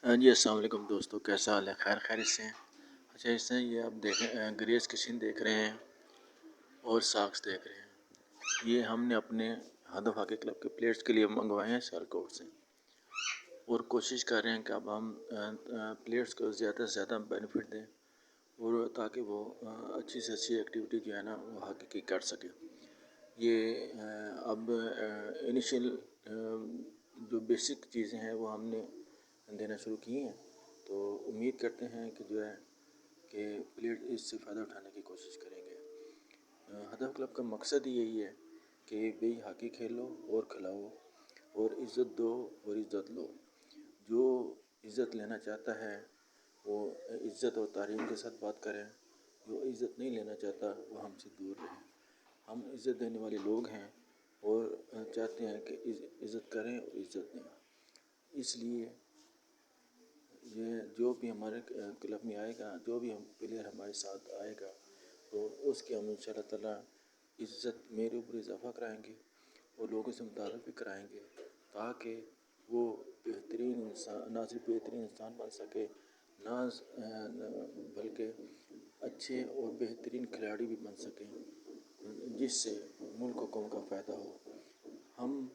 ہاں جی، السلام علیکم دوستو، کیسا حال ہے؟ خیریت سے ہیں؟ اچھا، اس سے یہ آپ دیکھیں گریز کچن دیکھ رہے ہیں اور ساکس دیکھ رہے ہیں. یہ ہم نے اپنے ہدف ہاکی کلب کے پلیئرس کے لیے منگوائے ہیں سیالکوٹ سے، اور کوشش کر رہے ہیں کہ اب ہم پلیئرس کو زیادہ سے زیادہ بینیفٹ دیں، اور تاکہ وہ اچھی سے اچھی ایکٹیویٹی جو ہے نا وہ ہاکی کی کر سکے. یہ اب انیشیل جو بیسک چیزیں ہیں وہ ہم نے دینا شروع کی ہیں، تو امید کرتے ہیں کہ جو ہے کہ پلیئر اس سے فائدہ اٹھانے کی کوشش کریں گے. ہدف کلب کا مقصد یہی ہے کہ بھئی ہاکی کھیلو اور کھلاؤ اور عزت دو اور عزت لو. جو عزت لینا چاہتا ہے وہ عزت اور تعلیم کے ساتھ بات کریں، جو عزت نہیں لینا چاہتا وہ ہم سے دور رہے. ہم عزت دینے والے لوگ ہیں اور چاہتے ہیں کہ عزت کریں اور عزت دیں. اس لیے یہ جو بھی ہمارے کلب میں آئے گا، جو بھی پلیئر ہمارے ساتھ آئے گا، تو اس کی ہم انشاء اللہ تعالیٰ عزت میرے اوپر اضافہ کرائیں گے اور لوگوں سے متعارف بھی کرائیں گے، تاکہ وہ بہترین انسان، نہ صرف بہترین انسان بن سکے، بلکہ اچھے اور بہترین کھلاڑی بھی بن سکیں، جس سے ملک و قوم کا فائدہ ہو. ہم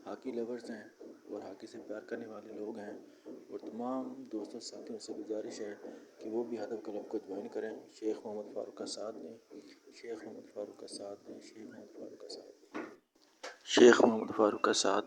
ہاکی لورز ہیں اور ہاکی سے پیار کرنے والے لوگ ہیں، اور تمام دوستوں ساتھیوں سے گزارش ہے کہ وہ بھی ہدف کلب کو جوائن کریں. شیخ محمد فاروق کا ساتھ دیں، شیخ محمد فاروق کا ساتھ دیں، شیخ محمد فاروق کا ساتھ دیں، شیخ محمد فاروق کا ساتھ